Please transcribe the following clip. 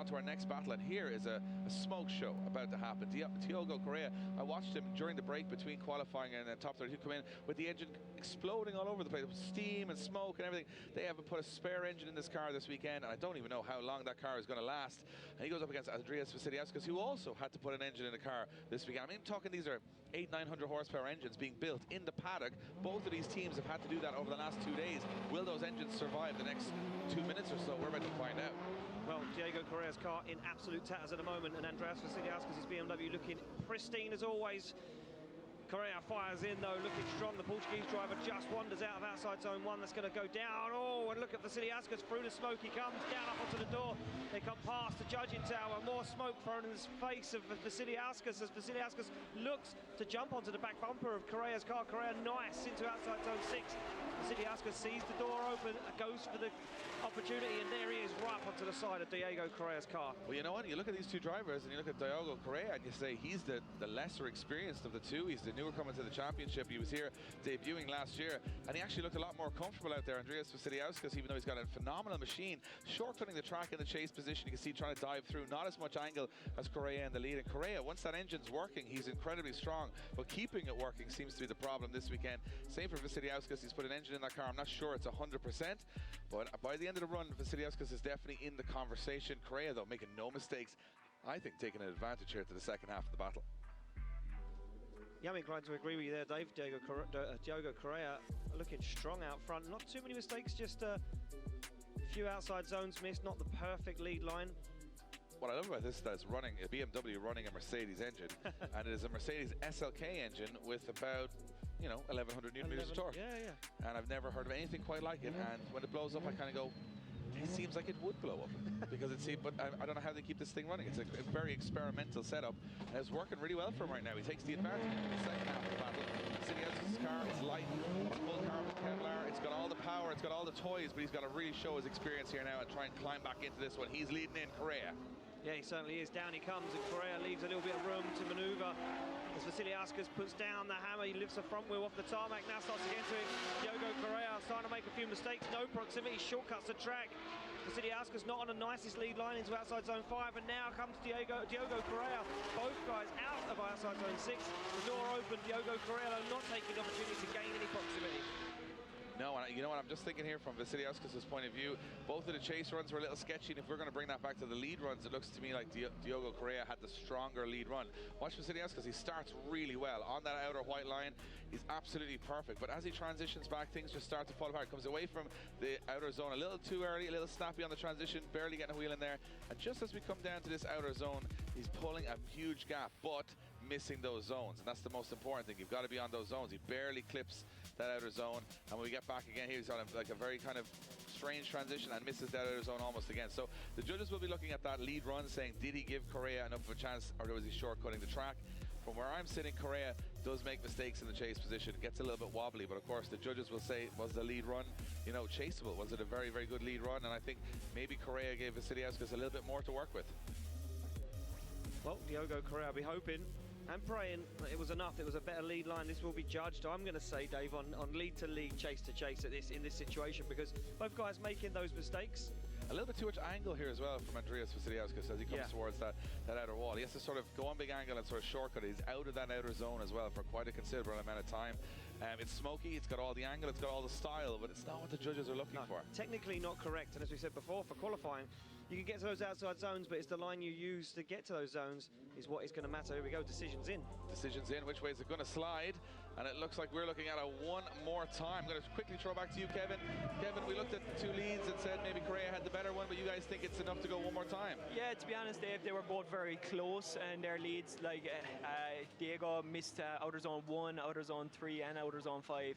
to our next battle, and here is a smoke show about to happen. Diogo Correia, I watched him during the break between qualifying and then top 32 come in with the engine exploding all over the place with steam and smoke and everything. They haven't put a spare engine in this car this weekend, and I don't even know how long that car is going to last. And he goes up against Andreas Vasiliauskas, who also had to put an engine in the car this weekend. I mean, talking these are 800-900 horsepower engines being built in the paddock. Both of these teams have had to do that over the last 2 days. Will those engines survive the next 2 minutes or so? We're about to find out. Well, Diogo Correia's car in absolute tatters at the moment, and Andreas Vasiliauskas' his BMW looking pristine as always. Correia fires in though, looking strong. The Portuguese driver just wanders out of outside zone 1. That's going to go down. Oh, and look at Vasiliauskas through the smoke. He comes down up onto the door. They come past the judging tower. More smoke thrown in the face of Vasiliauskas as Vasiliauskas looks to jump onto the back bumper of Correia's car. Correia nice into outside zone 6. Vasiliauskas sees the door open, goes for the opportunity, and there he is right onto the side of Diogo Correia's car. Well, you know what? You look at these two drivers and you look at Diogo Correia and you say he's the lesser experienced of the two. He's the newer coming to the championship. He was here debuting last year and he actually looked a lot more comfortable out there. Andreas Vasiliauskas, even though he's got a phenomenal machine, shortcutting the track in the chase position. You can see trying to dive through, not as much angle as Correia in the lead. And Correia, once that engine's working, he's incredibly strong, but keeping it working seems to be the problem this weekend. Same for Vasiliauskas. He's put an engine in that car. I'm not sure it's 100%, but by the end of the run, Vasiliauskas is definitely in the conversation. Correia, though, making no mistakes, I think taking an advantage here to the second half of the battle. Yeah, I'm inclined to agree with you there, Dave. Diogo Correia looking strong out front. Not too many mistakes, just a few outside zones missed, not the perfect lead line. What I love about this is that it's running a BMW running a Mercedes engine, and it is a Mercedes SLK engine with about, 1100 newton meters of torque. Yeah. And I've never heard of anything quite like it. And when it blows up, I kind of go, it seems like it would blow up because but I don't know how they keep this thing running. It's a very experimental setup, and it's working really well for him right now. He takes the advantage in the second half of the battle. Vasiliauskas' car is light, it's full carbon Kevlar, it's got all the power, it's got all the toys, but he's got to really show his experience here now and try and climb back into this one. He's leading in Correia. Yeah, he certainly is. Down he comes, and Correia leaves a little bit of room to manoeuvre. As Vasiliauskas puts down the hammer, he lifts the front wheel off the tarmac, now starts to get into it. Diogo Correia starting to make a few mistakes, no proximity, shortcuts the track. Vasiliauskas not on the nicest lead line into outside zone 5, and now comes Diogo Correia. Both guys out of outside zone 6. The door open, Diogo Correia not taking the opportunity to gain any proximity. No, and you know what, I'm just thinking here from Vasiliauskas' point of view, both of the chase runs were a little sketchy, and if we're going to bring that back to the lead runs, it looks to me like Diogo Correia had the stronger lead run. Watch Vasiliauskas, he starts really well on that outer white line. He's absolutely perfect, but as he transitions back, things just start to fall apart. Comes away from the outer zone a little too early, a little snappy on the transition, barely getting a wheel in there, and just as we come down to this outer zone, he's pulling a huge gap, but missing those zones, and that's the most important thing. You've got to be on those zones. He barely clips that outer zone, and when we get back again here, he's on like a very kind of strange transition and misses that outer zone almost again. So the judges will be looking at that lead run, saying, did he give Correia enough of a chance, or was he shortcutting the track? From where I'm sitting, Correia does make mistakes in the chase position. It gets a little bit wobbly, but of course the judges will say, was the lead run, chaseable? Was it a very, very good lead run? And I think maybe Correia gave Vasiliauskas a little bit more to work with. Well, Diogo Correia will be hoping and praying that it was enough. It was a better lead line. This will be judged, I'm going to say, Dave, on lead to lead, chase to chase in this situation, because both guys making those mistakes. A little bit too much angle here as well from Andreas Vasiliauskas as he comes towards that outer wall. He has to sort of go on big angle and sort of shortcut. He's out of that outer zone as well for quite a considerable amount of time. It's smoky, it's got all the angle, it's got all the style, but it's not what the judges are looking for. Technically not correct, and as we said before, for qualifying, you can get to those outside zones, but it's the line you use to get to those zones is what is going to matter. Here we go, decisions in. Decisions in, which way is it going to slide? And it looks like we're looking at a one more time. I'm going to quickly throw back to you, Kevin. Kevin, we looked at the two leads and said maybe Correia had the better one, but you guys think it's enough to go one more time? Yeah, to be honest, Dave, they were both very close in their leads. Like Diego missed outer zone 1, outer zone 3, and outer zone 5.